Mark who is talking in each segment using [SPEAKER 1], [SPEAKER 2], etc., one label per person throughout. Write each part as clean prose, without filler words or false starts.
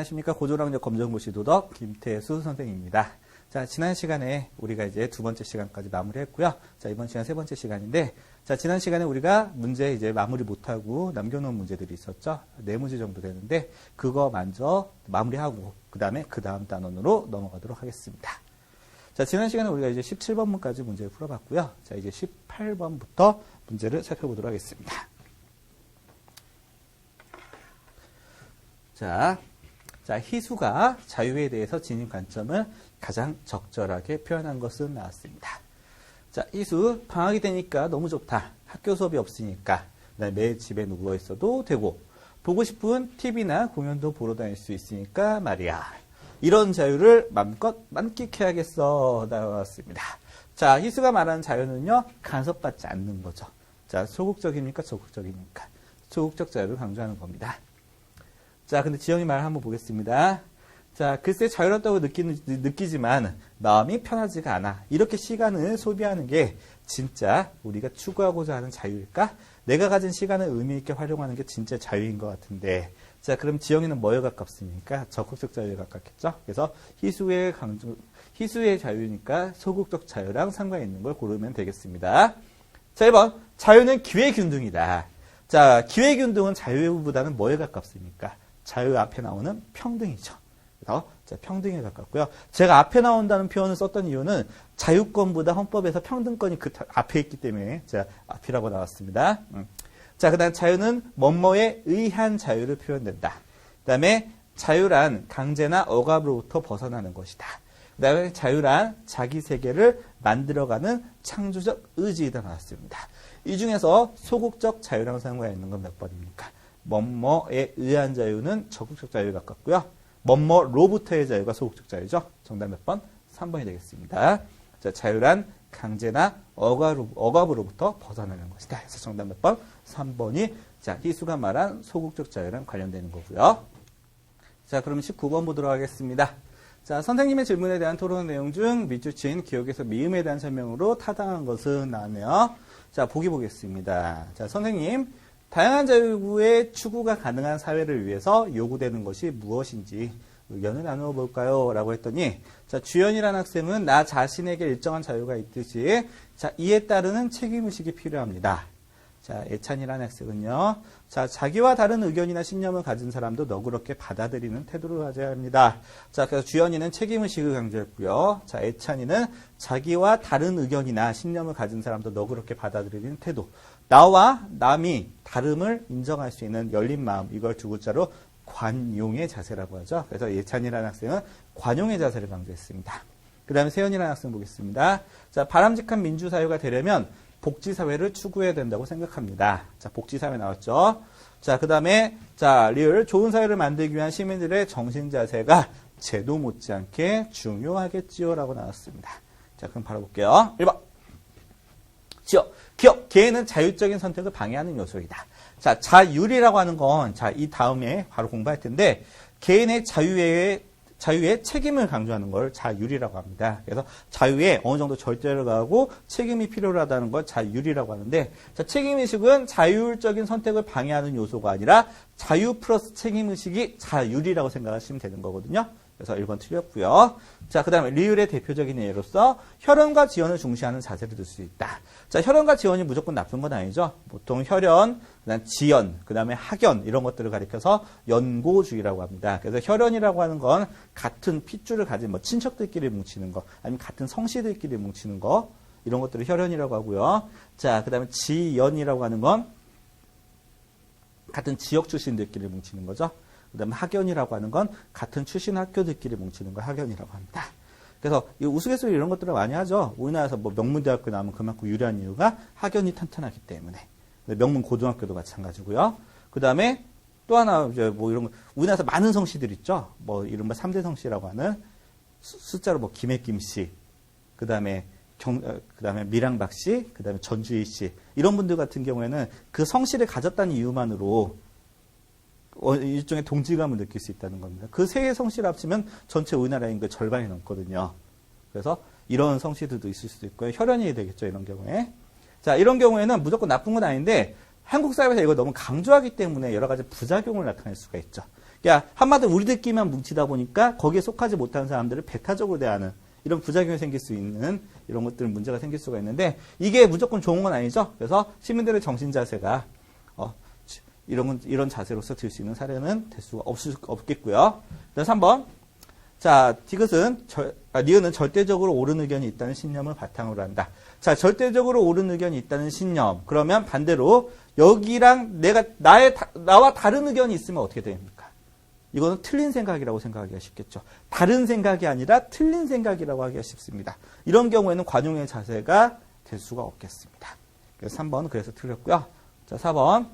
[SPEAKER 1] 안녕하십니까. 고졸학력 검정고시 도덕 김태수 선생님입니다. 자, 지난 시간에 우리가 이제 두 번째 시간까지 마무리했고요. 자, 이번 시간 세 번째 시간인데, 자, 지난 시간에 우리가 문제 이제 마무리 못하고 남겨놓은 문제들이 있었죠. 4문제 정도 되는데, 그거 먼저 마무리하고, 그 다음 단원으로 넘어가도록 하겠습니다. 자, 지난 시간에 우리가 이제 17번문까지 문제를 풀어봤고요. 자, 이제 18번부터 문제를 살펴보도록 하겠습니다. 자, 희수가 자유에 대해서 지닌 관점을 가장 적절하게 표현한 것은 나왔습니다. 자, 희수, 방학이 되니까 너무 좋다. 학교 수업이 없으니까 매일 집에 누워 있어도 되고, 보고 싶은 TV나 공연도 보러 다닐 수 있으니까 말이야. 이런 자유를 마음껏 만끽해야겠어. 나왔습니다. 자, 희수가 말하는 자유는요, 간섭받지 않는 거죠. 자, 소극적입니까? 적극적입니까? 소극적 자유를 강조하는 겁니다. 자, 근데 지영이 말 한번 보겠습니다. 자, 글쎄 자유롭다고 느끼지만 마음이 편하지가 않아. 이렇게 시간을 소비하는 게 진짜 우리가 추구하고자 하는 자유일까? 내가 가진 시간을 의미 있게 활용하는 게 진짜 자유인 것 같은데. 자, 그럼 지영이는 뭐에 가깝습니까? 적극적 자유에 가깝겠죠? 그래서 희수의 자유니까 소극적 자유랑 상관이 있는 걸 고르면 되겠습니다. 자, 1번. 자유는 기회균등이다. 자, 기회균등은 자유보다는 뭐에 가깝습니까? 자유 앞에 나오는 평등이죠. 그래서 자, 평등에 가깝고요. 제가 앞에 나온다는 표현을 썼던 이유는 자유권보다 헌법에서 평등권이 그 앞에 있기 때문에 제가 앞이라고 나왔습니다. 자, 그 다음 자유는 뭐뭐에 의한 자유를 표현된다. 그 다음에 자유란 강제나 억압으로부터 벗어나는 것이다. 그 다음에 자유란 자기 세계를 만들어가는 창조적 의지이다 나왔습니다. 이 중에서 소극적 자유랑 상관이 있는 건 몇 번입니까? 뭐뭐에 의한 자유는 적극적 자유에 가깝고요. 뭐뭐로부터의 자유가 소극적 자유죠. 정답 몇 번? 3번이 되겠습니다. 자, 자유란 강제나 억압으로부터 벗어나는 것이다. 그래서 정답 몇 번? 3번이 자, 희수가 말한 소극적 자유랑 관련되는 거고요. 자, 그럼 19번 보도록 하겠습니다. 자, 선생님의 질문에 대한 토론 내용 중 밑줄친 기억에서 미음에 대한 설명으로 타당한 것은 나왔네요. 자, 보기 보겠습니다. 자, 선생님, 다양한 자유의 추구가 가능한 사회를 위해서 요구되는 것이 무엇인지 의견을 나누어 볼까요? 라고 했더니, 자, 주연이라는 학생은 나 자신에게 일정한 자유가 있듯이, 자, 이에 따르는 책임의식이 필요합니다. 자, 애찬이라는 학생은요, 자, 자기와 다른 의견이나 신념을 가진 사람도 너그럽게 받아들이는 태도를 가져야 합니다. 자, 그래서 주연이는 책임의식을 강조했고요. 자, 애찬이는 자기와 다른 의견이나 신념을 가진 사람도 너그럽게 받아들이는 태도. 나와 남이 다름을 인정할 수 있는 열린 마음, 이걸 두 글자로 관용의 자세라고 하죠. 그래서 예찬이라는 학생은 관용의 자세를 강조했습니다. 그 다음에 세연이라는 학생 보겠습니다. 자, 바람직한 민주사회가 되려면 복지사회를 추구해야 된다고 생각합니다. 자, 복지사회 나왔죠. 자, 그 다음에, 자, 리을, 좋은 사회를 만들기 위한 시민들의 정신자세가 제도 못지않게 중요하겠지요. 라고 나왔습니다. 자, 그럼 바로 볼게요. 1번. 기업, 개인은 자율적인 선택을 방해하는 요소이다. 자, 자율이라고 하는 건, 자, 이 다음에 바로 공부할 텐데, 개인의 자유의 책임을 강조하는 걸 자율이라고 합니다. 그래서 자유에 어느 정도 절제를 가하고 책임이 필요하다는 걸 자율이라고 하는데, 자, 책임의식은 자율적인 선택을 방해하는 요소가 아니라 자유 플러스 책임의식이 자율이라고 생각하시면 되는 거거든요. 그래서 1번 틀렸고요. 자, 그 다음에 리을의 대표적인 예로서 혈연과 지연을 중시하는 자세를 들 수 있다. 자, 혈연과 지연이 무조건 나쁜 건 아니죠. 보통 혈연, 그다음 지연, 그 다음에 학연 이런 것들을 가리켜서 연고주의라고 합니다. 그래서 혈연이라고 하는 건 같은 핏줄을 가진 뭐 친척들끼리 뭉치는 거, 아니면 같은 성씨들끼리 뭉치는 거, 이런 것들을 혈연이라고 하고요. 자, 그 다음에 지연이라고 하는 건 같은 지역 출신들끼리 뭉치는 거죠. 그 다음에 학연이라고 하는 건 같은 출신 학교들끼리 뭉치는 걸 학연이라고 합니다. 그래서 이 우스갯소리 이런 것들을 많이 하죠. 우리나라에서 뭐 명문대학교 나오면 그만큼 유리한 이유가 학연이 탄탄하기 때문에. 명문고등학교도 마찬가지고요. 그 다음에 또 하나 이제 뭐 이런 거, 우리나라에서 많은 성씨들 있죠. 뭐 이른바 3대 성씨라고 하는 숫자로 뭐 김해김 씨, 그 다음에 밀양박 씨, 그 다음에 전주희 씨, 이런 분들 같은 경우에는 그 성씨를 가졌다는 이유만으로 일종의 동질감을 느낄 수 있다는 겁니다. 그 세 개의 성씨를 합치면 전체 우리나라 인구 절반이 넘거든요. 그래서 이런 성씨들도 있을 수도 있고요. 혈연이 되겠죠, 이런 경우에. 자, 이런 경우에는 무조건 나쁜 건 아닌데 한국 사회에서 이걸 너무 강조하기 때문에 여러 가지 부작용을 나타낼 수가 있죠. 그러니까 한마디로 우리들끼리만 뭉치다 보니까 거기에 속하지 못한 사람들을 배타적으로 대하는 이런 부작용이 생길 수 있는 이런 것들 문제가 생길 수가 있는데 이게 무조건 좋은 건 아니죠. 그래서 시민들의 정신 자세가 이런 자세로서 들 수 있는 사례는 될 수가 없겠고요. 그다음 3번. 자, 니은은 절대적으로 옳은 의견이 있다는 신념을 바탕으로 한다. 자, 절대적으로 옳은 의견이 있다는 신념. 그러면 반대로 여기랑 나와 다른 의견이 있으면 어떻게 됩니까? 이거는 틀린 생각이라고 생각하기가 쉽겠죠. 다른 생각이 아니라 틀린 생각이라고 하기가 쉽습니다. 이런 경우에는 관용의 자세가 될 수가 없겠습니다. 그래서 3번 그래서 틀렸고요. 자, 4번.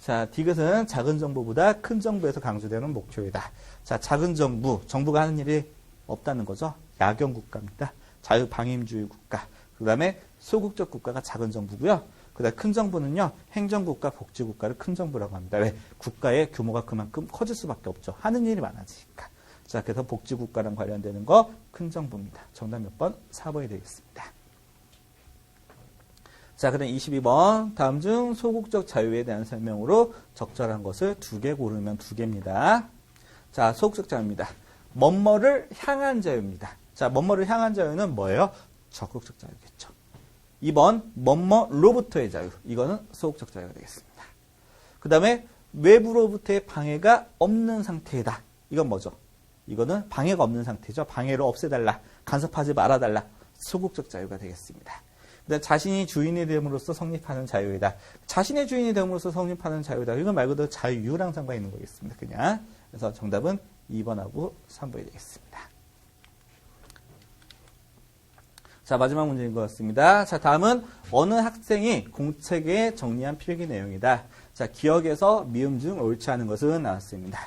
[SPEAKER 1] 자, 디귿은 작은 정부보다 큰 정부에서 강조되는 목표이다. 자, 작은 정부가 하는 일이 없다는 거죠. 야경 국가입니다. 자유방임주의 국가. 그 다음에 소극적 국가가 작은 정부고요. 그 다음에 큰 정부는요, 행정국가, 복지국가를 큰 정부라고 합니다. 왜? 국가의 규모가 그만큼 커질 수밖에 없죠. 하는 일이 많아지니까. 자, 그래서 복지국가랑 관련되는 거 큰 정부입니다. 정답 몇 번? 4번이 되겠습니다. 자, 그다음 22번. 다음 중 소극적 자유에 대한 설명으로 적절한 것을 2개 고르면 2개입니다. 자, 소극적 자유입니다. 뭐뭐를 향한 자유입니다. 자, 뭐뭐를 향한 자유는 뭐예요? 적극적 자유겠죠. 2번, 뭐뭐로부터의 자유. 이거는 소극적 자유가 되겠습니다. 그 다음에 외부로부터의 방해가 없는 상태이다. 이건 뭐죠? 이거는 방해가 없는 상태죠. 방해를 없애달라. 간섭하지 말아달라. 소극적 자유가 되겠습니다. 자신이 주인이 됨으로써 성립하는 자유이다. 자신의 주인이 됨으로써 성립하는 자유다. 이건 말 그대로 자유랑 상관이 있는 거겠습니다. 그냥. 그래서 정답은 2번하고 3번이 되겠습니다. 자, 마지막 문제인 것 같습니다. 자, 다음은 어느 학생이 공책에 정리한 필기 내용이다. 자, 기억에서 미음 중 옳지 않은 것은 나왔습니다.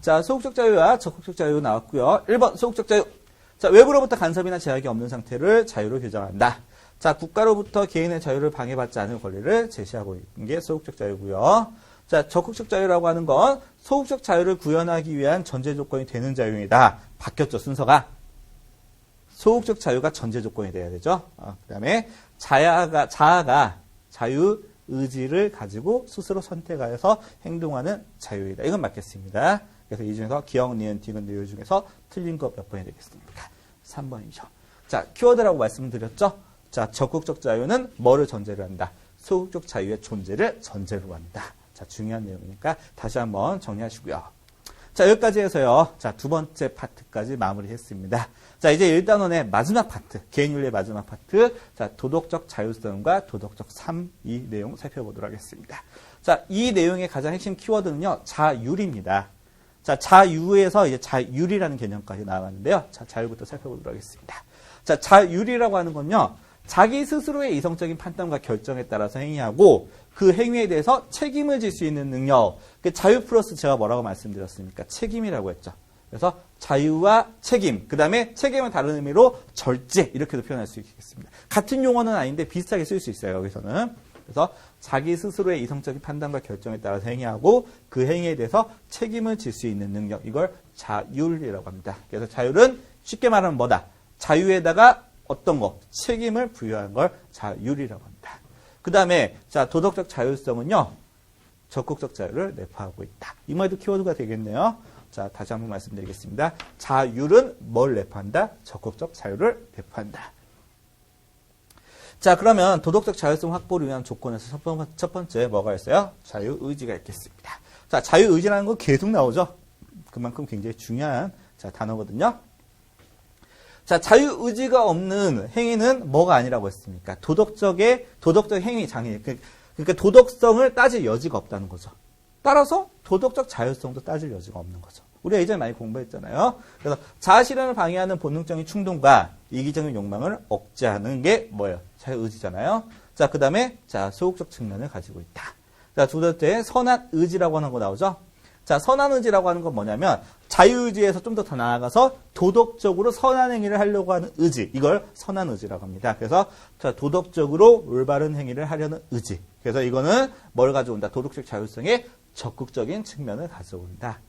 [SPEAKER 1] 자, 소극적 자유와 적극적 자유 나왔고요. 1번 소극적 자유. 자, 외부로부터 간섭이나 제약이 없는 상태를 자유로 규정한다. 자, 국가로부터 개인의 자유를 방해받지 않을 권리를 제시하고 있는 게 소극적 자유고요. 자, 적극적 자유라고 하는 건 소극적 자유를 구현하기 위한 전제 조건이 되는 자유이다. 바뀌었죠, 순서가. 소극적 자유가 전제 조건이 돼야 되죠. 그 다음에 자아가 자유 의지를 가지고 스스로 선택하여서 행동하는 자유이다. 이건 맞겠습니다. 그래서 이 중에서 기억, 니은, 디귿, 요요 중에서 틀린 거 몇 번이 되겠습니까? 3번이죠. 자, 키워드라고 말씀드렸죠. 자, 적극적 자유는 뭐를 전제로 한다? 소극적 자유의 존재를 전제로 한다. 자, 중요한 내용이니까 다시 한번 정리하시고요. 자, 여기까지 해서요. 자, 2번째 파트까지 마무리했습니다. 자, 이제 1단원의 마지막 파트, 개인윤리의 마지막 파트, 자, 도덕적 자율성과 도덕적 삶, 이 내용 살펴보도록 하겠습니다. 자, 이 내용의 가장 핵심 키워드는요, 자율입니다. 자, 자유에서 이제 자율이라는 개념까지 나왔는데요. 자, 자율부터 살펴보도록 하겠습니다. 자, 자율이라고 하는 건요, 자기 스스로의 이성적인 판단과 결정에 따라서 행위하고 그 행위에 대해서 책임을 질 수 있는 능력. 자유 플러스 제가 뭐라고 말씀드렸습니까? 책임이라고 했죠. 그래서 자유와 책임, 그 다음에 책임은 다른 의미로 절제 이렇게도 표현할 수 있겠습니다. 같은 용어는 아닌데 비슷하게 쓸 수 있어요. 여기서는. 그래서 자기 스스로의 이성적인 판단과 결정에 따라서 행위하고 그 행위에 대해서 책임을 질 수 있는 능력. 이걸 자율이라고 합니다. 그래서 자율은 쉽게 말하면 뭐다? 자유에다가 어떤 거? 책임을 부여한 걸 자율이라고 합니다. 그 다음에 자, 도덕적 자율성은요, 적극적 자유를 내포하고 있다. 이 말도 키워드가 되겠네요. 자, 다시 한번 말씀드리겠습니다. 자율은 뭘 내포한다? 적극적 자유를 내포한다. 자, 그러면 도덕적 자율성 확보를 위한 조건에서 첫 번째 뭐가 있어요? 자유의지가 있겠습니다. 자, 자유의지라는 거 계속 나오죠? 그만큼 굉장히 중요한 자, 단어거든요. 자, 자유의지가 없는 행위는 뭐가 아니라고 했습니까? 도덕적 행위 장애. 그러니까 도덕성을 따질 여지가 없다는 거죠. 따라서 도덕적 자율성도 따질 여지가 없는 거죠. 우리가 예전에 많이 공부했잖아요. 그래서 자아실현을 방해하는 본능적인 충동과 이기적인 욕망을 억제하는 게 뭐예요? 자유의지잖아요. 자, 그 다음에 자, 소극적 측면을 가지고 있다. 자, 두 번째 선한 의지라고 하는 거 나오죠. 자, 선한 의지라고 하는 건 뭐냐면 자유의지에서 좀 더 나아가서 도덕적으로 선한 행위를 하려고 하는 의지. 이걸 선한 의지라고 합니다. 그래서 자, 도덕적으로 올바른 행위를 하려는 의지. 그래서 이거는 뭘 가져온다? 도덕적 자율성의 적극적인 측면을 가져온다.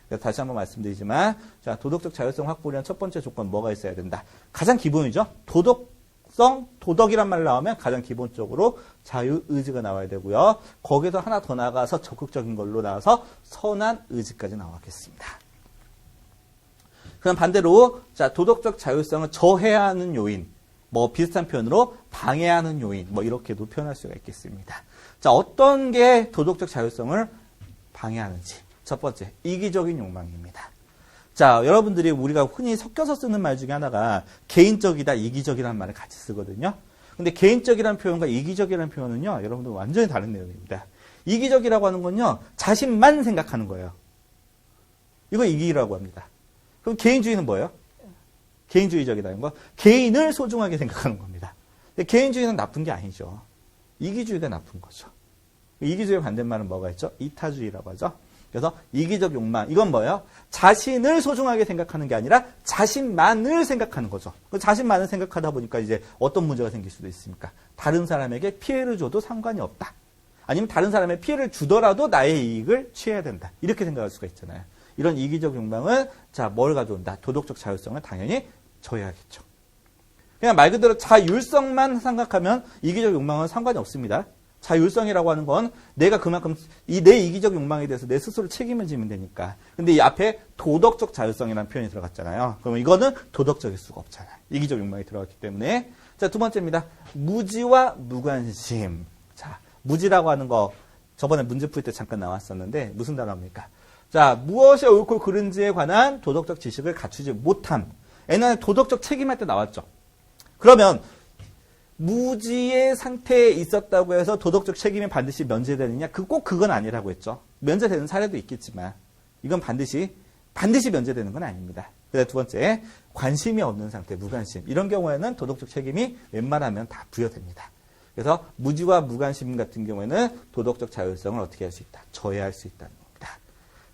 [SPEAKER 1] 그래서 다시 한번 말씀드리지만 자, 도덕적 자율성 확보를 위한 첫 번째 조건 뭐가 있어야 된다? 가장 기본이죠. 도덕 자율성, 도덕이란 말 나오면 가장 기본적으로 자유의지가 나와야 되고요. 거기서 하나 더 나가서 적극적인 걸로 나와서 선한 의지까지 나왔겠습니다. 그럼 반대로 자 도덕적 자율성을 저해하는 요인, 뭐 비슷한 표현으로 방해하는 요인, 뭐 이렇게도 표현할 수가 있겠습니다. 자 어떤 게 도덕적 자율성을 방해하는지 첫 번째 이기적인 욕망입니다. 자 여러분들이 우리가 흔히 섞여서 쓰는 말 중에 하나가 개인적이다, 이기적이라는 말을 같이 쓰거든요. 근데 개인적이라는 표현과 이기적이라는 표현은요, 여러분들 완전히 다른 내용입니다. 이기적이라고 하는 건요, 자신만 생각하는 거예요. 이거 이기라고 합니다. 그럼 개인주의는 뭐예요? 개인주의적이라는 거, 개인을 소중하게 생각하는 겁니다. 근데 개인주의는 나쁜 게 아니죠. 이기주의가 나쁜 거죠. 이기주의의 반대말은 뭐가 있죠? 이타주의라고 하죠. 그래서 이기적 욕망, 이건 뭐예요? 자신을 소중하게 생각하는 게 아니라 자신만을 생각하는 거죠. 자신만을 생각하다 보니까 이제 어떤 문제가 생길 수도 있습니까? 다른 사람에게 피해를 줘도 상관이 없다. 아니면 다른 사람의 피해를 주더라도 나의 이익을 취해야 된다. 이렇게 생각할 수가 있잖아요. 이런 이기적 욕망은 자, 뭘 가져온다? 도덕적 자율성을 당연히 저해하겠죠. 그냥 말 그대로 자율성만 생각하면 이기적 욕망은 상관이 없습니다. 자율성이라고 하는 건 내가 그만큼 내 이기적 욕망에 대해서 내 스스로 책임을 지면 되니까. 근데 이 앞에 도덕적 자율성이라는 표현이 들어갔잖아요. 그러면 이거는 도덕적일 수가 없잖아요. 이기적 욕망이 들어갔기 때문에. 자, 두 번째입니다. 무지와 무관심. 자, 무지라고 하는 거 저번에 문제 풀 때 잠깐 나왔었는데 무슨 단어입니까? 자, 무엇이 옳고 그른지에 관한 도덕적 지식을 갖추지 못함. 옛날에 도덕적 책임할 때 나왔죠. 그러면 무지의 상태에 있었다고 해서 도덕적 책임이 반드시 면제되느냐? 꼭 그건 아니라고 했죠. 면제되는 사례도 있겠지만 이건 반드시 면제되는 건 아닙니다. 그다음 두 번째, 관심이 없는 상태, 무관심. 이런 경우에는 도덕적 책임이 웬만하면 다 부여됩니다. 그래서 무지와 무관심 같은 경우에는 도덕적 자율성을 어떻게 할 수 있다? 저해할 수 있다는 겁니다.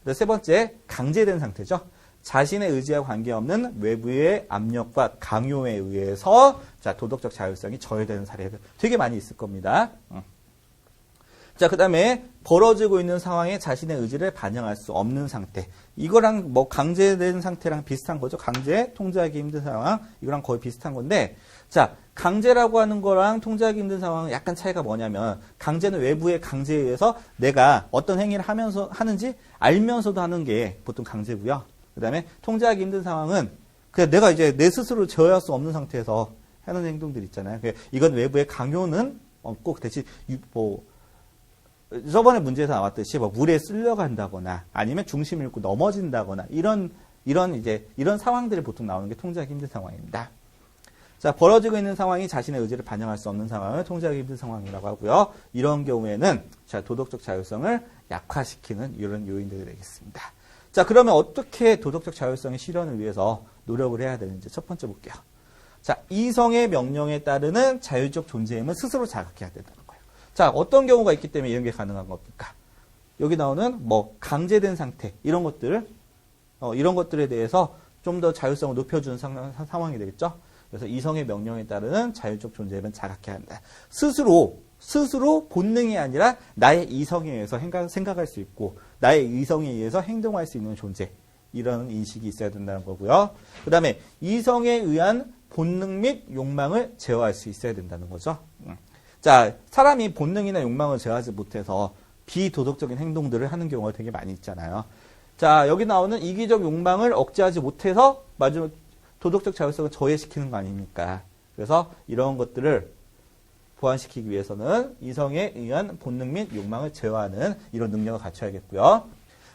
[SPEAKER 1] 그다음 세 번째, 강제된 상태죠. 자신의 의지와 관계없는 외부의 압력과 강요에 의해서 자 도덕적 자율성이 저해되는 사례들 되게 많이 있을 겁니다. 자, 그다음에 벌어지고 있는 상황에 자신의 의지를 반영할 수 없는 상태. 이거랑 뭐 강제된 상태랑 비슷한 거죠. 강제, 통제하기 힘든 상황. 이거랑 거의 비슷한 건데 자, 강제라고 하는 거랑 통제하기 힘든 상황은 약간 차이가 뭐냐면 강제는 외부의 강제에 의해서 내가 어떤 행위를 하는지 알면서도 하는 게 보통 강제고요. 그 다음에 통제하기 힘든 상황은 그냥 내가 이제 내 스스로 제어할 수 없는 상태에서 하는 행동들 있잖아요. 이건 외부의 강요는 없고 대신 뭐 저번에 문제에서 나왔듯이 뭐 물에 쓸려간다거나 아니면 중심을 잃고 넘어진다거나 이런 상황들이 보통 나오는 게 통제하기 힘든 상황입니다. 자, 벌어지고 있는 상황이 자신의 의지를 반영할 수 없는 상황을 통제하기 힘든 상황이라고 하고요. 이런 경우에는 자, 도덕적 자율성을 약화시키는 이런 요인들이 되겠습니다. 자, 그러면 어떻게 도덕적 자율성의 실현을 위해서 노력을 해야 되는지 첫 번째 볼게요. 자, 이성의 명령에 따르는 자율적 존재임을 스스로 자각해야 된다는 거예요. 자, 어떤 경우가 있기 때문에 이런 게 가능한 겁니까? 여기 나오는 뭐 강제된 상태 이런 것들에 대해서 좀 더 자율성을 높여주는 상황이 되겠죠. 그래서 이성의 명령에 따르는 자율적 존재임을 자각해야 한다. 스스로 본능이 아니라 나의 이성에 의해서 생각할 수 있고 나의 이성에 의해서 행동할 수 있는 존재, 이런 인식이 있어야 된다는 거고요. 그 다음에 이성에 의한 본능 및 욕망을 제어할 수 있어야 된다는 거죠. 자, 사람이 본능이나 욕망을 제어하지 못해서 비도덕적인 행동들을 하는 경우가 되게 많이 있잖아요. 자, 여기 나오는 이기적 욕망을 억제하지 못해서 마지막 도덕적 자율성을 저해시키는 거 아닙니까? 그래서 이런 것들을 보완시키기 위해서는 이성에 의한 본능 및 욕망을 제어하는 이런 능력을 갖춰야겠고요.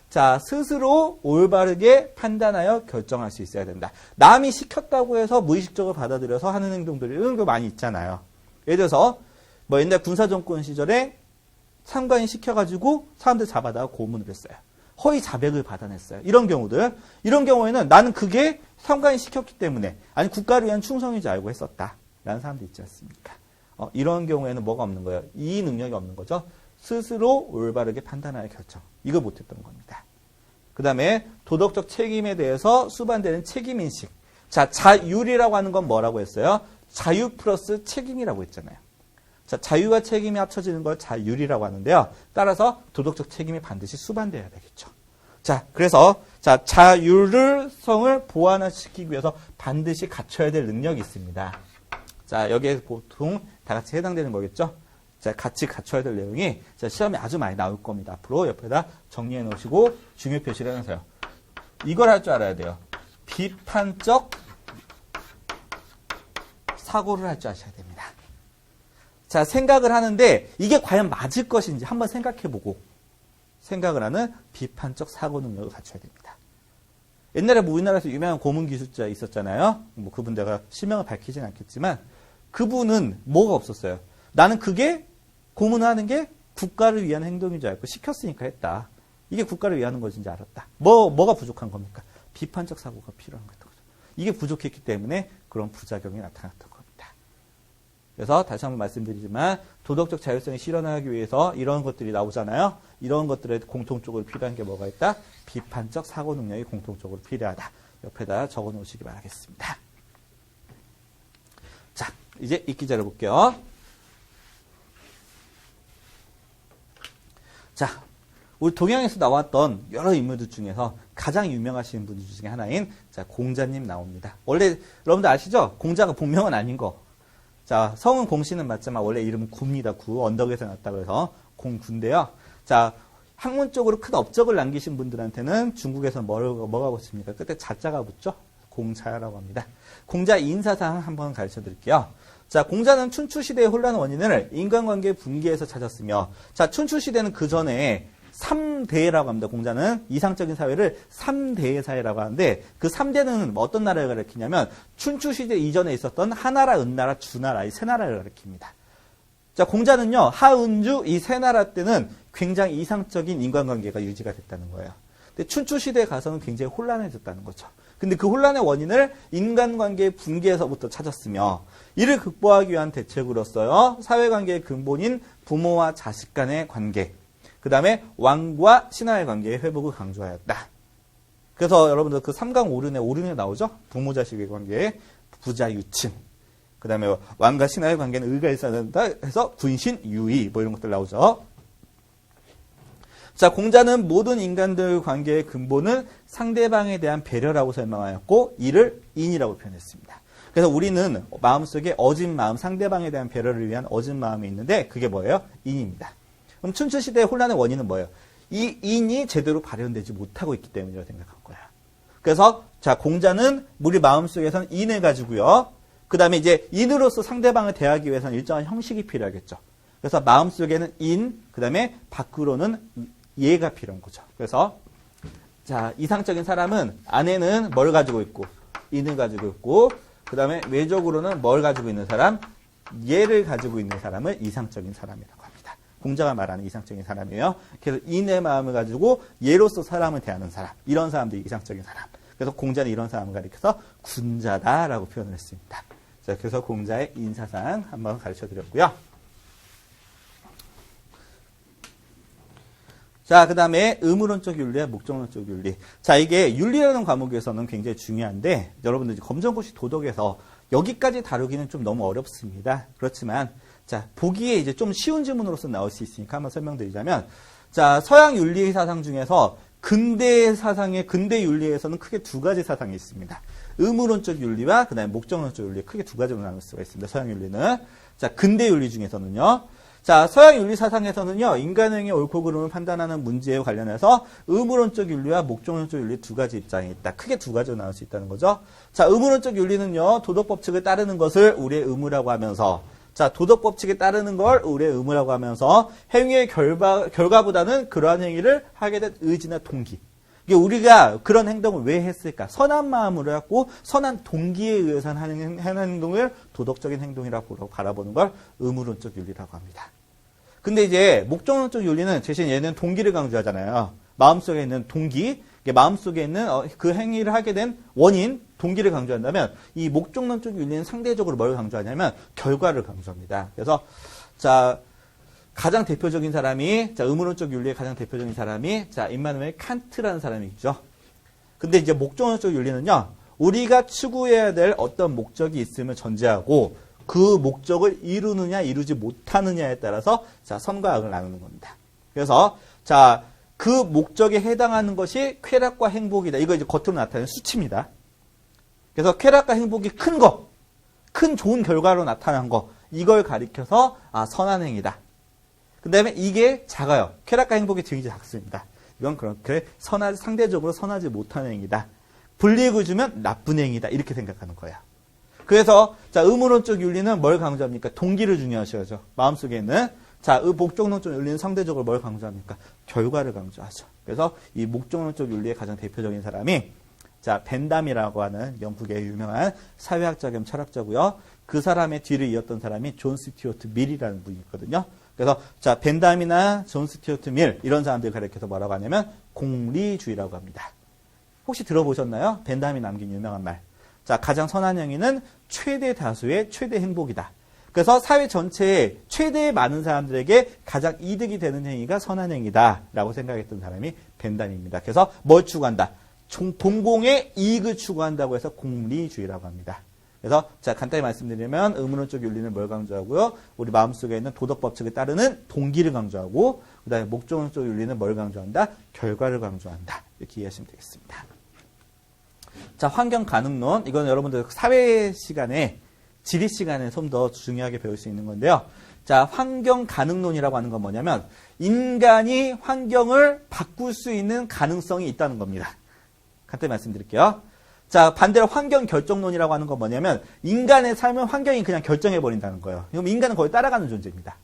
[SPEAKER 1] 자, 스스로 올바르게 판단하여 결정할 수 있어야 된다. 남이 시켰다고 해서 무의식적으로 받아들여서 하는 행동들이 이런 거 많이 있잖아요. 예를 들어서 뭐 옛날 군사정권 시절에 상관이 시켜가지고 사람들 잡아다가 고문을 했어요. 허위 자백을 받아냈어요. 이런 경우에는 나는 그게 상관이 시켰기 때문에 아니 국가를 위한 충성인지 알고 했었다. 라는 사람도 있지 않습니까? 이런 경우에는 뭐가 없는 거예요? 이 능력이 없는 거죠. 스스로 올바르게 판단하여 결정. 이거 못했던 겁니다. 그 다음에 도덕적 책임에 대해서 수반되는 책임인식. 자, 자율이라고 하는 건 뭐라고 했어요? 자유 플러스 책임이라고 했잖아요. 자, 자유와 책임이 합쳐지는 걸 자율이라고 하는데요. 따라서 도덕적 책임이 반드시 수반되어야 되겠죠. 자, 그래서 자율성을 보완시키기 위해서 반드시 갖춰야 될 능력이 있습니다. 자, 여기에 보통 다 같이 해당되는 거겠죠? 자, 같이 갖춰야 될 내용이 자, 시험에 아주 많이 나올 겁니다. 앞으로 옆에다 정리해 놓으시고 중요 표시를 해놓으세요. 이걸 할 줄 알아야 돼요. 비판적 사고를 할 줄 아셔야 됩니다. 자, 생각을 하는데 이게 과연 맞을 것인지 한번 생각해보고 생각을 하는 비판적 사고 능력을 갖춰야 됩니다. 옛날에 뭐 우리나라에서 유명한 고문 기술자 있었잖아요. 뭐 그분 내가 실명을 밝히진 않겠지만 그분은 뭐가 없었어요. 나는 그게 고문하는 게 국가를 위한 행동인 줄 알고 시켰으니까 했다. 이게 국가를 위하는 것인지 알았다. 뭐가 부족한 겁니까? 비판적 사고가 필요한 거죠. 이게 부족했기 때문에 그런 부작용이 나타났던 겁니다. 그래서 다시 한번 말씀드리지만 도덕적 자율성이 실현하기 위해서 이런 것들이 나오잖아요. 이런 것들에 공통적으로 필요한 게 뭐가 있다? 비판적 사고 능력이 공통적으로 필요하다. 옆에다 적어 놓으시기 바라겠습니다. 자, 이제 읽기자를 볼게요. 자, 우리 동양에서 나왔던 여러 인물들 중에서 가장 유명하신 분 중에 하나인 자, 공자님 나옵니다. 원래 여러분들 아시죠? 공자가 본명은 아닌 거. 자, 성은 공씨는 맞지만 원래 이름은 구입니다. 구. 언덕에서 났다고 해서 공구인데요. 자, 학문적으로 큰 업적을 남기신 분들한테는 중국에서 뭐가 붙습니까? 끝에 자자가 붙죠? 공자라고 합니다. 공자 인사상 한번 가르쳐 드릴게요. 자, 공자는 춘추시대의 혼란 원인을 인간관계 붕괴에서 찾았으며, 자, 춘추시대는 그 전에 3대라고 합니다. 공자는 이상적인 사회를 3대의 사회라고 하는데 그 3대는 어떤 나라를 가리키냐면 춘추시대 이전에 있었던 하나라, 은나라, 주나라 이 세 나라를 가리킵니다. 자, 공자는요. 하은주 이 세 나라 때는 굉장히 이상적인 인간관계가 유지가 됐다는 거예요. 근데 춘추시대에 가서는 굉장히 혼란해졌다는 거죠. 근데 그 혼란의 원인을 인간관계의 붕괴에서부터 찾았으며 이를 극복하기 위한 대책으로서요. 사회관계의 근본인 부모와 자식 간의 관계 그 다음에 왕과 신하의 관계의 회복을 강조하였다. 그래서 여러분들 그 삼강오륜에 오륜에 나오죠? 부모 자식의 관계에 부자유친. 그 다음에 왕과 신하의 관계는 의가 있어야 된다 해서 군신유의 뭐 이런 것들 나오죠. 자, 공자는 모든 인간들 관계의 근본은 상대방에 대한 배려라고 설명하였고 이를 인이라고 표현했습니다. 그래서 우리는 마음속에 어진 마음, 상대방에 대한 배려를 위한 어진 마음이 있는데 그게 뭐예요? 인입니다. 그럼 춘추시대의 혼란의 원인은 뭐예요? 이 인이 제대로 발현되지 못하고 있기 때문이라고 생각한 거야. 그래서 자, 공자는 우리 마음속에서는 인을 가지고요. 그 다음에 이제 인으로서 상대방을 대하기 위해서는 일정한 형식이 필요하겠죠. 그래서 마음속에는 인, 그 다음에 밖으로는 예가 필요한 거죠. 그래서 자, 이상적인 사람은 안에는 뭘 가지고 있고 인을 가지고 있고 그 다음에 외적으로는 뭘 가지고 있는 사람? 예를 가지고 있는 사람을 이상적인 사람이라고 합니다. 공자가 말하는 이상적인 사람이에요. 그래서 인의 마음을 가지고 예로서 사람을 대하는 사람. 이런 사람들이 이상적인 사람. 그래서 공자는 이런 사람을 가리켜서 군자다라고 표현을 했습니다. 자, 그래서 공자의 인사상 한번 가르쳐 드렸고요. 자, 그 다음에 의무론적 윤리와 목적론적 윤리. 자, 이게 윤리라는 과목에서는 굉장히 중요한데 여러분들 검정고시 도덕에서 여기까지 다루기는 좀 너무 어렵습니다. 그렇지만 자, 보기에 이제 좀 쉬운 질문으로서 나올 수 있으니까 한번 설명드리자면 자, 서양 윤리 사상 중에서 근대 사상의 근대 윤리에서는 크게 두 가지 사상이 있습니다. 의무론적 윤리와 그다음에 목적론적 윤리 크게 두 가지로 나눌 수가 있습니다. 서양 윤리는. 자, 근대 윤리 중에서는요. 자, 서양 윤리 사상에서는요. 인간행위 옳고 그름을 판단하는 문제에 관련해서 의무론적 윤리와 목적론적 윤리 두 가지 입장이 있다. 크게 두 가지로 나눌 수 있다는 거죠. 자, 의무론적 윤리는요. 도덕 법칙을 따르는 것을 우리의 의무라고 하면서 자, 도덕 법칙에 따르는 걸 우리의 의무라고 하면서 행위의 결과보다는 그러한 행위를 하게 된 의지나 동기. 이게 우리가 그런 행동을 왜 했을까? 선한 마음으로 했고 선한 동기에 의해서 하는 행동을 도덕적인 행동이라고 바라보는 걸 의무론적 윤리라고 합니다. 근데 이제 목적론적 윤리는 대신 얘는 동기를 강조하잖아요. 마음속에 있는 동기, 마음속에 있는 그 행위를 하게 된 원인, 동기를 강조한다면 이 목적론적 윤리는 상대적으로 뭘 강조하냐면 결과를 강조합니다. 그래서 자, 가장 대표적인 사람이 자, 의무론적 윤리의 가장 대표적인 사람이 자, 임마누엘 칸트라는 사람이 있죠. 근데 이제 목적론적 윤리는요. 우리가 추구해야 될 어떤 목적이 있음을 전제하고 그 목적을 이루느냐 이루지 못하느냐에 따라서 자, 선과 악을 나누는 겁니다. 그래서 자, 그 목적에 해당하는 것이 쾌락과 행복이다. 이거 이제 겉으로 나타내는 수치입니다. 그래서 쾌락과 행복이 큰 거, 큰 좋은 결과로 나타난 거, 이걸 가리켜서 선한 행위다. 그 다음에 이게 작아요. 쾌락과 행복의 증이 작습니다. 이건 그렇게 상대적으로 선하지 못한 행위다. 불이익을 주면 나쁜 행위다. 이렇게 생각하는 거예요. 그래서 의무론적 윤리는 뭘 강조합니까? 동기를 중요하셔야죠. 마음속에 있는 목적론적 윤리는 상대적으로 뭘 강조합니까? 결과를 강조하죠. 그래서 이 목적론적 윤리의 가장 대표적인 사람이 벤담이라고 하는 영국의 유명한 사회학자 겸 철학자고요. 그 사람의 뒤를 이었던 사람이 존 스튜어트 밀이라는 분이 있거든요. 그래서 벤담이나 존 스튜어트 밀 이런 사람들 가리켜서 뭐라고 하냐면 공리주의라고 합니다. 혹시 들어보셨나요? 벤담이 남긴 유명한 말. 가장 선한 행위는 최대 다수의 최대 행복이다. 그래서 사회 전체에 최대 많은 사람들에게 가장 이득이 되는 행위가 선한 행위다라고 생각했던 사람이 벤담입니다. 그래서 뭘 추구한다? 공공의 이익을 추구한다고 해서 공리주의라고 합니다. 그래서 간단히 말씀드리면 의무론적 윤리는 뭘 강조하고요? 우리 마음속에 있는 도덕 법칙에 따르는 동기를 강조하고 그다음에 목적론적 윤리는 뭘 강조한다? 결과를 강조한다. 이렇게 이해하시면 되겠습니다. 환경 가능론. 이건 여러분들 사회 시간에 지리 시간에 좀 더 중요하게 배울 수 있는 건데요. 환경 가능론이라고 하는 건 뭐냐면 인간이 환경을 바꿀 수 있는 가능성이 있다는 겁니다. 간단히 말씀드릴게요. 반대로 환경 결정론이라고 하는 건 뭐냐면 인간의 삶을 환경이 그냥 결정해버린다는 거예요. 그럼 인간은 거의 따라가는 존재입니다.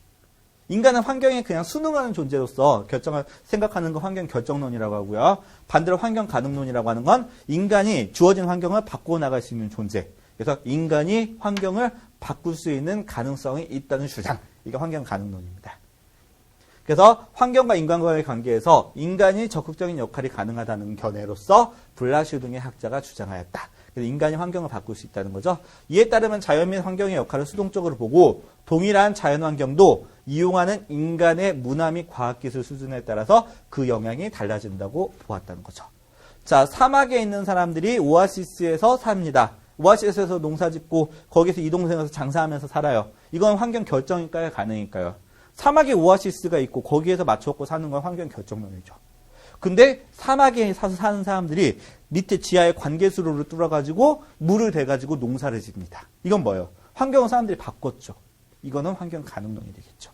[SPEAKER 1] 인간은 환경에 그냥 순응하는 존재로서 결정을 생각하는 건 환경 결정론이라고 하고요. 반대로 환경 가능론이라고 하는 건 인간이 주어진 환경을 바꾸어 나갈 수 있는 존재. 그래서 인간이 환경을 바꿀 수 있는 가능성이 있다는 주장. 이게 환경 가능론입니다. 그래서 환경과 인간과의 관계에서 인간이 적극적인 역할이 가능하다는 견해로서 블라시우 등의 학자가 주장하였다. 그래서 인간이 환경을 바꿀 수 있다는 거죠. 이에 따르면 자연 및 환경의 역할을 수동적으로 보고 동일한 자연 환경도 이용하는 인간의 문화 및 과학기술 수준에 따라서 그 영향이 달라진다고 보았다는 거죠. 사막에 있는 사람들이 오아시스에서 삽니다. 오아시스에서 농사 짓고 거기서 이동생에서 장사하면서 살아요. 이건 환경 결정일까요? 가능일까요? 사막에 오아시스가 있고 거기에서 맞춰갖고 사는 건 환경 결정론이죠. 근데 사막에 사는 사람들이 밑에 지하에 관계수로를 뚫어가지고 물을 대가지고 농사를 짓니다. 이건 뭐예요? 환경을 사람들이 바꿨죠. 이거는 환경 가능론이 되겠죠.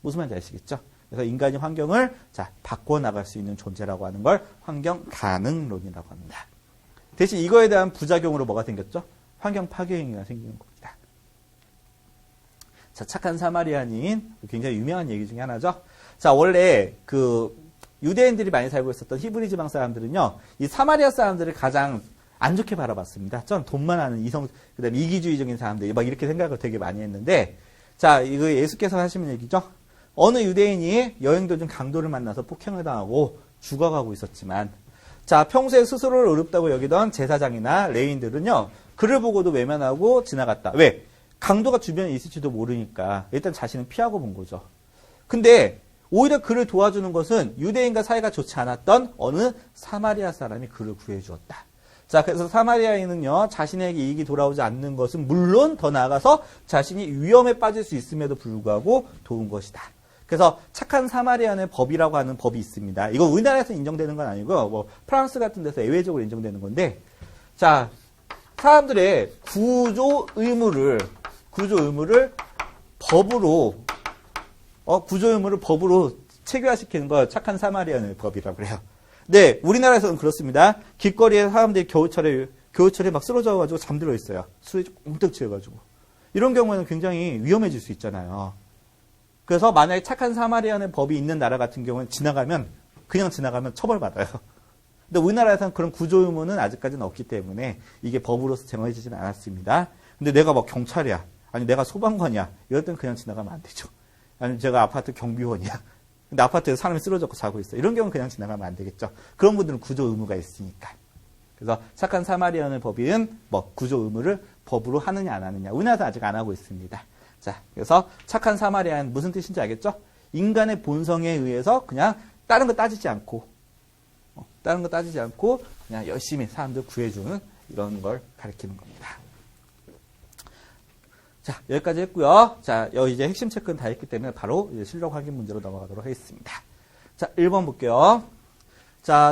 [SPEAKER 1] 무슨 말인지 아시겠죠? 그래서 인간이 환경을 바꿔 나갈 수 있는 존재라고 하는 걸 환경 가능론이라고 합니다. 대신 이거에 대한 부작용으로 뭐가 생겼죠? 환경 파괴 행위가 생기는 겁니다. 착한 사마리아인 굉장히 유명한 얘기 중에 하나죠. 원래 유대인들이 많이 살고 있었던 히브리 지방 사람들은요, 이 사마리아 사람들을 가장 안 좋게 바라봤습니다. 전 돈 많은 그다음에 이기주의적인 사람들, 막 이렇게 생각을 되게 많이 했는데, 이거 예수께서 하시는 얘기죠. 어느 유대인이 여행 도중 강도를 만나서 폭행을 당하고 죽어가고 있었지만, 평소에 스스로를 어렵다고 여기던 제사장이나 레위인들은요, 그를 보고도 외면하고 지나갔다. 왜? 강도가 주변에 있을지도 모르니까 일단 자신은 피하고 본 거죠. 근데 오히려 그를 도와주는 것은 유대인과 사이가 좋지 않았던 어느 사마리아 사람이 그를 구해주었다. 그래서 사마리아인은요, 자신에게 이익이 돌아오지 않는 것은 물론 더 나아가서 자신이 위험에 빠질 수 있음에도 불구하고 도운 것이다. 그래서 착한 사마리아인의 법이라고 하는 법이 있습니다. 이거 우리나라에서 인정되는 건 아니고요. 프랑스 같은 데서 예외적으로 인정되는 건데, 사람들의 구조 의무를 법으로 체계화시키는 걸 착한 사마리아인의 법이라고 그래요. 네, 우리나라에서는 그렇습니다. 길거리에 사람들이 겨울철에 막 쓰러져가지고 잠들어 있어요. 술에 뭉떡 취해가지고. 이런 경우에는 굉장히 위험해질 수 있잖아요. 그래서 만약에 착한 사마리아인의 법이 있는 나라 같은 경우는 그냥 지나가면 처벌받아요. 근데 우리나라에서는 그런 구조 의무는 아직까지는 없기 때문에 이게 법으로서 정해지지는 않았습니다. 근데 내가 막 경찰이야. 아니 내가 소방관이야. 이럴 땐 그냥 지나가면 안 되죠. 아니 제가 아파트 경비원이야. 근데 아파트에 사람이 쓰러졌고 자고 있어. 이런 경우는 그냥 지나가면 안 되겠죠. 그런 분들은 구조 의무가 있으니까. 그래서 착한 사마리아인의 법인 구조 의무를 법으로 하느냐 안 하느냐. 우리나라에서 아직 안 하고 있습니다. 그래서 착한 사마리아인 무슨 뜻인지 알겠죠? 인간의 본성에 의해서 그냥 다른 거 따지지 않고 그냥 열심히 사람들 구해주는 이런 걸 가리키는 겁니다. 여기까지 했고요. 여기 이제 핵심 체크는 다 했기 때문에 바로 이제 실력 확인 문제로 넘어가도록 하겠습니다. 1번 볼게요.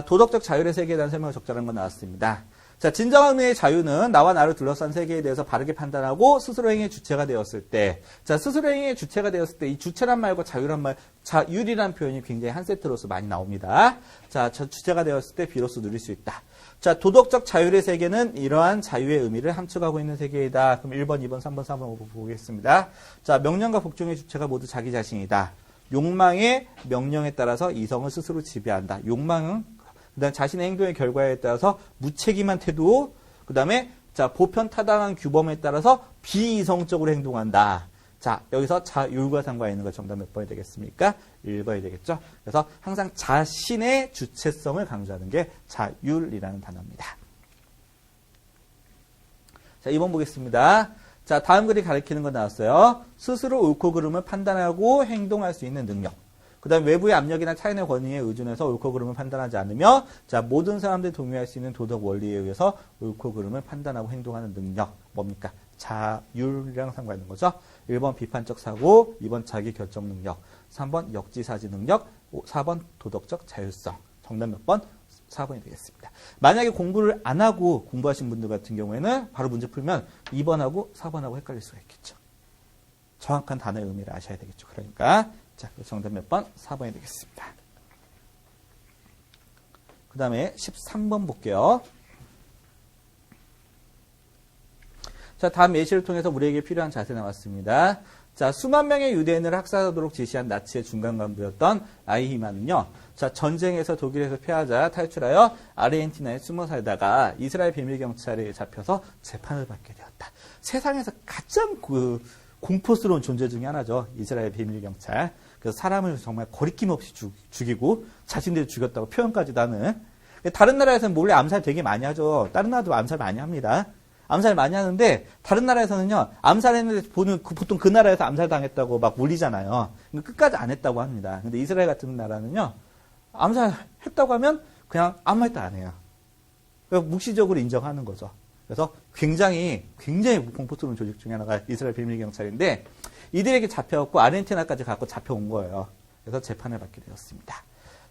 [SPEAKER 1] 도덕적 자율의 세계에 대한 설명을 적절한 건 나왔습니다. 자, 진정한 의미의 자유는 나와 나를 둘러싼 세계에 대해서 바르게 판단하고 스스로 행위의 주체가 되었을 때, 자, 스스로 행위의 주체가 되었을 때 이 주체란 말과 자유란 말, 자율이란 표현이 굉장히 한 세트로서 많이 나옵니다. 자, 주체가 되었을 때 비로소 누릴 수 있다. 자, 도덕적 자율의 세계는 이러한 자유의 의미를 함축하고 있는 세계이다. 그럼 1번, 2번, 3번, 4번 보겠습니다. 자, 명령과 복종의 주체가 모두 자기 자신이다. 욕망의 명령에 따라서 이성을 스스로 지배한다. 욕망은 그다음 자신의 행동의 결과에 따라서 무책임한 태도, 그다음에 자, 보편 타당한 규범에 따라서 비이성적으로 행동한다. 자, 여기서 자율과 상관이 있는 거 정답 몇 번이 되겠습니까? 1번이 되겠죠. 그래서 항상 자신의 주체성을 강조하는 게 자율이라는 단어입니다. 자, 2번 보겠습니다. 자, 다음 글이 가리키는 거 나왔어요. 스스로 옳고 그름을 판단하고 행동할 수 있는 능력. 그 다음 외부의 압력이나 타인의 권위에 의존해서 옳고 그름을 판단하지 않으며, 자, 모든 사람들이 동의할 수 있는 도덕 원리에 의해서 옳고 그름을 판단하고 행동하는 능력. 뭡니까? 자율이랑 상관있는 거죠. 1번 비판적 사고, 2번 자기 결정 능력, 3번 역지사지 능력, 4번 도덕적 자율성. 정답 몇 번? 4번이 되겠습니다. 만약에 공부를 안 하고 공부하신 분들 같은 경우에는 바로 문제 풀면 2번하고 4번하고 헷갈릴 수가 있겠죠. 정확한 단어의 의미를 아셔야 되겠죠. 그러니까 자, 정답 몇 번? 4번이 되겠습니다. 그 다음에 13번 볼게요. 자, 다음 예시를 통해서 우리에게 필요한 자세 나왔습니다. 자, 수만 명의 유대인을 학살하도록 지시한 나치의 중간 간부였던 아이히만은요, 자, 전쟁에서 독일에서 패하자 탈출하여 아르헨티나에 숨어 살다가 이스라엘 비밀경찰에 잡혀서 재판을 받게 되었다. 세상에서 가장 공포스러운 존재 중에 하나죠. 이스라엘 비밀경찰. 그래서 사람을 정말 거리낌 없이 죽이고 자신들이 죽였다고 표현까지도 하는. 다른 나라에서는 몰래 암살 되게 많이 하죠. 다른 나라도 암살 많이 합니다. 암살 많이 하는데 다른 나라에서는요, 암살했는데 보통 그 나라에서 암살당했다고 막 울리잖아요. 끝까지 안 했다고 합니다. 근데 이스라엘 같은 나라는요, 암살했다고 하면 그냥 아무 말도 안 해요. 묵시적으로 인정하는 거죠. 그래서 굉장히 공포스러운 조직 중에 하나가 이스라엘 비밀경찰인데, 이들에게 잡혀갖고 아르헨티나까지 갖고 잡혀온 거예요. 그래서 재판을 받게 되었습니다.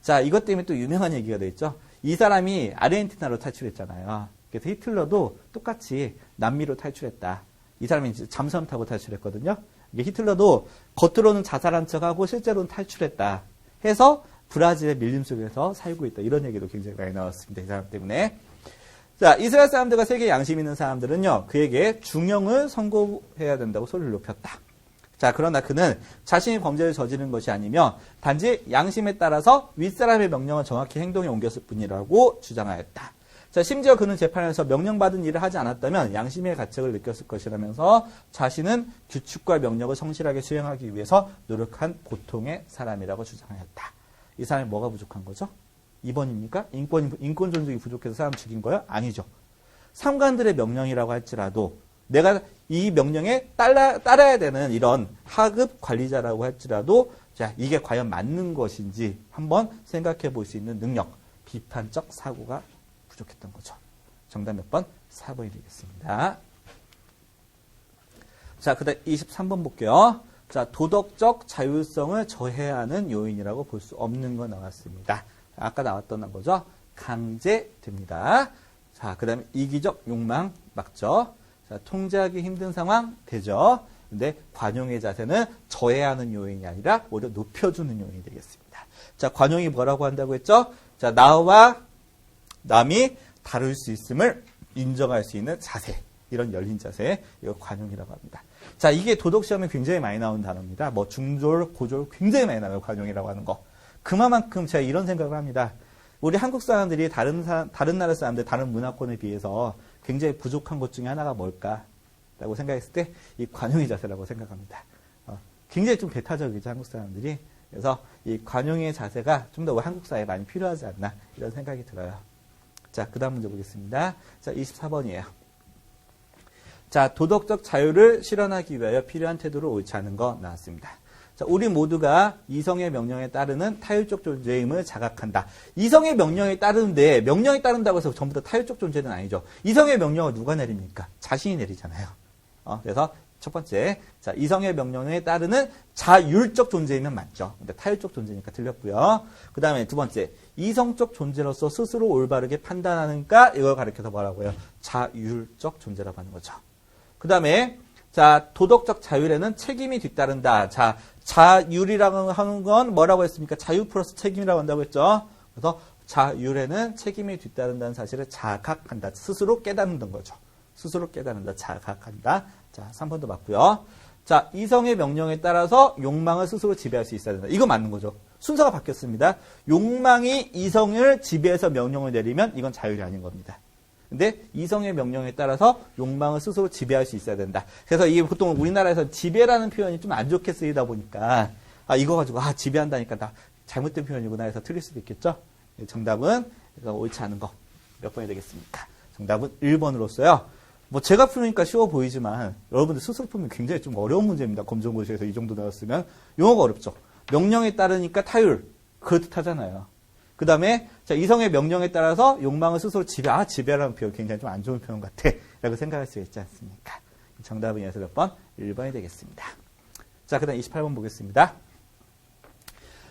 [SPEAKER 1] 자, 이것 때문에 또 유명한 얘기가 돼 있죠. 이 사람이 아르헨티나로 탈출했잖아요. 그래서 히틀러도 똑같이 남미로 탈출했다. 이 사람이 이제 잠수함 타고 탈출했거든요. 이게 히틀러도 겉으로는 자살한 척하고 실제로는 탈출했다. 해서 브라질의 밀림 속에서 살고 있다. 이런 얘기도 굉장히 많이 나왔습니다. 이 사람 때문에. 자, 이스라엘 사람들과 세계 양심 있는 사람들은요, 그에게 중형을 선고해야 된다고 소리를 높였다. 자, 그러나 그는 자신이 범죄를 저지른 것이 아니며 단지 양심에 따라서 윗사람의 명령을 정확히 행동에 옮겼을 뿐이라고 주장하였다. 자, 심지어 그는 재판에서 명령받은 일을 하지 않았다면 양심의 가책을 느꼈을 것이라면서 자신은 규칙과 명령을 성실하게 수행하기 위해서 노력한 보통의 사람이라고 주장하였다. 이 사람이 뭐가 부족한 거죠? 2번입니까? 인권 존중이 부족해서 사람 죽인 거예요? 아니죠. 상관들의 명령이라고 할지라도 내가 이 명령에 따라야 되는 이런 하급 관리자라고 할지라도, 자, 이게 과연 맞는 것인지 한번 생각해 볼 수 있는 능력, 비판적 사고가 부족했던 거죠. 정답 몇 번? 4번이 되겠습니다. 자, 그 다음 23번 볼게요. 자, 도덕적 자율성을 저해하는 요인이라고 볼 수 없는 거 나왔습니다. 아까 나왔던 거죠. 강제됩니다. 자, 그 다음에 이기적 욕망 맞죠? 자, 통제하기 힘든 상황 되죠. 근데 관용의 자세는 저해하는 요인이 아니라 오히려 높여주는 요인이 되겠습니다. 자, 관용이 뭐라고 한다고 했죠? 자, 나와 남이 다룰 수 있음을 인정할 수 있는 자세. 이런 열린 자세. 이거 관용이라고 합니다. 자, 이게 도덕시험에 굉장히 많이 나오는 단어입니다. 뭐 중졸, 고졸 굉장히 많이 나와요. 관용이라고 하는 거. 그만큼 제가 이런 생각을 합니다. 우리 한국 사람들이 다른 나라 사람들, 다른 문화권에 비해서 굉장히 부족한 것 중에 하나가 뭘까라고 생각했을 때 이 관용의 자세라고 생각합니다. 굉장히 좀 배타적이죠, 한국 사람들이. 그래서 이 관용의 자세가 좀 더 한국 사회에 많이 필요하지 않나 이런 생각이 들어요. 자, 그 다음 문제 보겠습니다. 자, 24번이에요. 자, 도덕적 자유를 실현하기 위하여 필요한 태도를 옳지 않은 거 나왔습니다. 자, 우리 모두가 이성의 명령에 따르는 타율적 존재임을 자각한다. 이성의 명령에 따르는데 명령에 따른다고 해서 전부 다 타율적 존재는 아니죠. 이성의 명령을 누가 내립니까? 자신이 내리잖아요. 그래서 첫 번째, 자, 이성의 명령에 따르는 자율적 존재이면 맞죠. 근데 타율적 존재니까 틀렸고요. 그 다음에 두 번째, 이성적 존재로서 스스로 올바르게 판단하는가 이걸 가리켜서 뭐라고요? 자율적 존재라고 하는 거죠. 그 다음에 자, 도덕적 자율에는 책임이 뒤따른다. 자, 자율이라고 하는 건 뭐라고 했습니까? 자유 플러스 책임이라고 한다고 했죠. 그래서 자율에는 책임이 뒤따른다는 사실을 자각한다. 스스로 깨닫는 거죠. 스스로 깨닫는다. 자각한다. 자, 3번도 맞고요. 자, 이성의 명령에 따라서 욕망을 스스로 지배할 수 있어야 된다. 이거 맞는 거죠. 순서가 바뀌었습니다. 욕망이 이성을 지배해서 명령을 내리면 이건 자율이 아닌 겁니다. 근데 이성의 명령에 따라서 욕망을 스스로 지배할 수 있어야 된다. 그래서 이게 보통 우리나라에서 지배라는 표현이 좀 안 좋게 쓰이다 보니까 이거 가지고 지배한다니까 나 잘못된 표현이구나 해서 틀릴 수도 있겠죠. 정답은 옳지 않은 거 몇 번이 되겠습니까? 정답은 1번으로서요. 뭐 제가 풀으니까 쉬워 보이지만 여러분들 스스로 풀면 굉장히 좀 어려운 문제입니다. 검정고시에서 이 정도 나왔으면 용어가 어렵죠. 명령에 따르니까 타율 그렇듯하잖아요. 그 다음에 이성의 명령에 따라서 욕망을 스스로 지배라는 표현 굉장히 좀 안 좋은 표현 같아 라고 생각할 수 있지 않습니까? 정답은 여기서 몇 번? 1번이 되겠습니다. 자, 그 다음 28번 보겠습니다.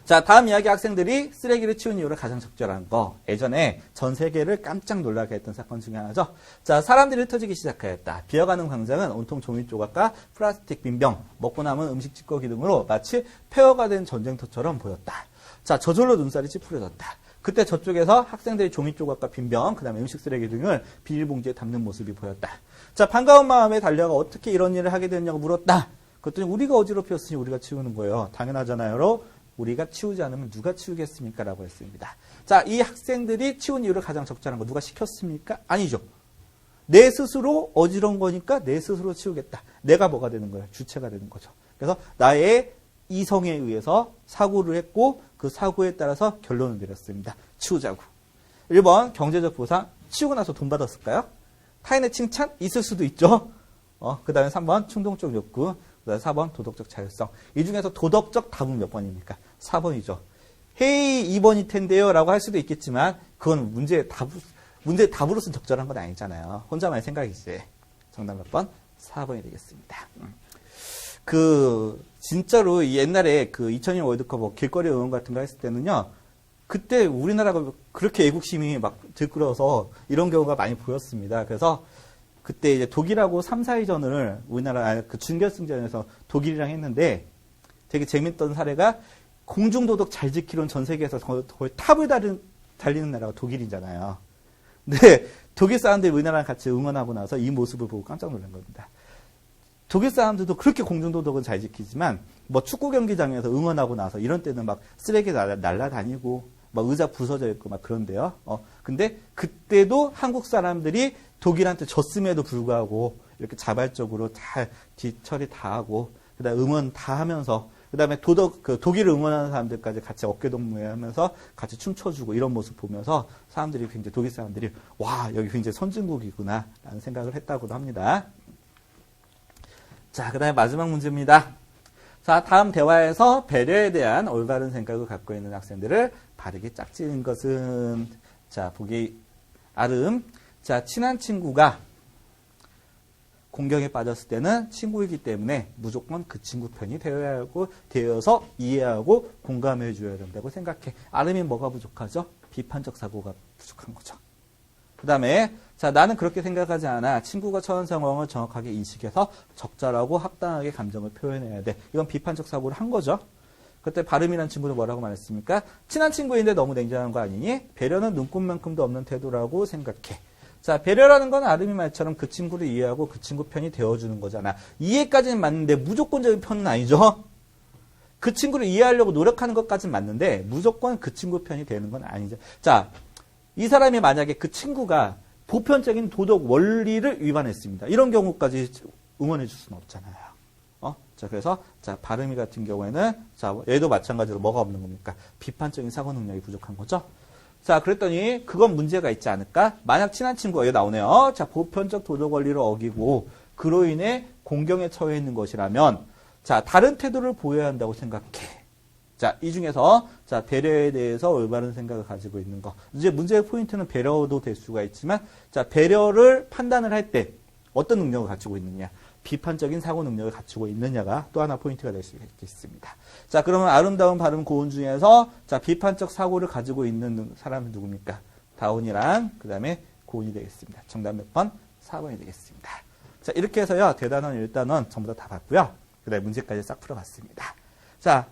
[SPEAKER 1] 자, 다음 이야기 학생들이 쓰레기를 치운 이유로 가장 적절한 거. 예전에 전 세계를 깜짝 놀라게 했던 사건 중에 하나죠. 자, 사람들이 흩어지기 시작하였다. 비어가는 광장은 온통 종이 조각과 플라스틱 빈병, 먹고 남은 음식 찌꺼기 등으로 마치 폐허가 된 전쟁터처럼 보였다. 자, 저절로 눈살이 찌푸려졌다. 그때 저쪽에서 학생들이 종이 조각과 빈병, 그 다음에 음식 쓰레기 등을 비닐봉지에 담는 모습이 보였다. 자, 반가운 마음에 달려가 어떻게 이런 일을 하게 됐냐고 물었다. 그랬더니 우리가 어지럽혔으니 우리가 치우는 거예요. 당연하잖아요. 우리가 치우지 않으면 누가 치우겠습니까? 라고 했습니다. 자, 이 학생들이 치운 이유를 가장 적절한 거 누가 시켰습니까? 아니죠. 내 스스로 어지러운 거니까 내 스스로 치우겠다. 내가 뭐가 되는 거예요? 주체가 되는 거죠. 그래서 나의 이성에 의해서 사고를 했고 그 사고에 따라서 결론을 내렸습니다. 치우자고. 1번 경제적 보상. 치우고 나서 돈 받았을까요? 타인의 칭찬? 있을 수도 있죠. 그 다음에 3번 충동적 욕구. 그 다음에 4번 도덕적 자율성. 이 중에서 도덕적 답은 몇 번입니까? 4번이죠. 헤이 2번일 텐데요 라고 할 수도 있겠지만 그건 문제의 답으로서는 적절한 건 아니잖아요. 혼자만의 생각이지. 정답 몇 번? 4번이 되겠습니다. 진짜로 옛날에 2002년 월드컵 길거리 응원 같은 거 했을 때는요, 그때 우리나라가 그렇게 애국심이 막 들끓어서 이런 경우가 많이 보였습니다. 그래서 그때 이제 독일하고 3, 4위전을 우리나라 준결승전에서 독일이랑 했는데 되게 재밌던 사례가 공중도덕 잘 지키는 전 세계에서 거의 탑을 달리는 나라가 독일이잖아요. 근데 독일 사람들이 우리나라랑 같이 응원하고 나서 이 모습을 보고 깜짝 놀란 겁니다. 독일 사람들도 그렇게 공중도덕은 잘 지키지만 뭐 축구 경기장에서 응원하고 나서 이런 때는 막 쓰레기 날라다니고 막 의자 부서져 있고 막 그런데요. 근데 그때도 한국 사람들이 독일한테 졌음에도 불구하고 이렇게 자발적으로 다 뒤처리 다 하고 그다음에 응원 다 하면서 그다음에 독일을 응원하는 사람들까지 같이 어깨동무하면서 같이 춤춰주고 이런 모습 보면서 사람들이 굉장히 독일 사람들이 와 여기 굉장히 선진국이구나라는 생각을 했다고도 합니다. 자, 그 다음에 마지막 문제입니다. 자, 다음 대화에서 배려에 대한 올바른 생각을 갖고 있는 학생들을 바르게 짝지은 것은, 자, 보기 아름. 자, 친한 친구가 공경에 빠졌을 때는 친구이기 때문에 무조건 그 친구 편이 되어서 이해하고 공감해 줘야 된다고 생각해. 아름이 뭐가 부족하죠? 비판적 사고가 부족한 거죠. 그 다음에 자, 나는 그렇게 생각하지 않아. 친구가 처한 상황을 정확하게 인식해서 적절하고 합당하게 감정을 표현해야 돼. 이건 비판적 사고를 한 거죠. 그때 발음이라는 친구는 뭐라고 말했습니까? 친한 친구인데 너무 냉정한 거 아니니? 배려는 눈꽃만큼도 없는 태도라고 생각해. 자, 배려라는 건 아름이 말처럼 그 친구를 이해하고 그 친구 편이 되어주는 거잖아. 이해까지는 맞는데 무조건적인 편은 아니죠. 그 친구를 이해하려고 노력하는 것까지는 맞는데 무조건 그 친구 편이 되는 건 아니죠. 자, 이 사람이 만약에 그 친구가 보편적인 도덕 원리를 위반했습니다. 이런 경우까지 응원해 줄 수는 없잖아요. 자, 그래서, 자, 발음이 같은 경우에는, 자, 얘도 마찬가지로 뭐가 없는 겁니까? 비판적인 사고 능력이 부족한 거죠. 자, 그랬더니, 그건 문제가 있지 않을까? 만약 친한 친구가, 여기 나오네요. 자, 보편적 도덕 원리를 어기고, 그로 인해 공경에 처해 있는 것이라면, 자, 다른 태도를 보여야 한다고 생각해. 자, 이 중에서, 자, 배려에 대해서 올바른 생각을 가지고 있는 거. 이제 문제의 포인트는 배려도 될 수가 있지만, 자, 배려를 판단을 할 때 어떤 능력을 가지고 있느냐. 비판적인 사고 능력을 갖추고 있느냐가 또 하나 포인트가 될 수 있겠습니다. 자, 그러면 아름다운 발음 고운 중에서 자, 비판적 사고를 가지고 있는 사람은 누굽니까? 다운이랑 그 다음에 고운이 되겠습니다. 정답 몇 번? 4번이 되겠습니다. 자, 이렇게 해서요. 대단원 1단원 전부 다 봤고요. 그 다음에 문제까지 싹 풀어봤습니다. 자,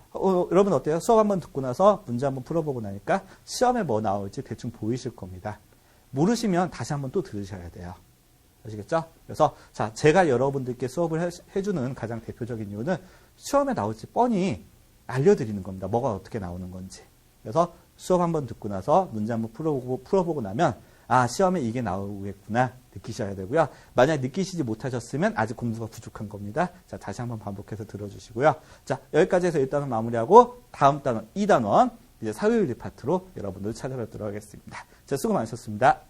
[SPEAKER 1] 여러분 어때요? 수업 한번 듣고 나서 문제 한번 풀어보고 나니까 시험에 뭐 나올지 대충 보이실 겁니다. 모르시면 다시 한번 또 들으셔야 돼요. 아시겠죠? 그래서 자, 제가 여러분들께 수업을 해주는 가장 대표적인 이유는 시험에 나올지 뻔히 알려드리는 겁니다. 뭐가 어떻게 나오는 건지. 그래서 수업 한번 듣고 나서 문제 한번 풀어보고 나면 아, 시험에 이게 나오겠구나 느끼셔야 되고요. 만약 느끼시지 못하셨으면 아직 공부가 부족한 겁니다. 자, 다시 한번 반복해서 들어주시고요. 자, 여기까지 해서 1단원 마무리하고 다음 단원 2단원 이제 사회윤리 파트로 여러분들 찾아뵙도록 하겠습니다. 자, 수고 많으셨습니다.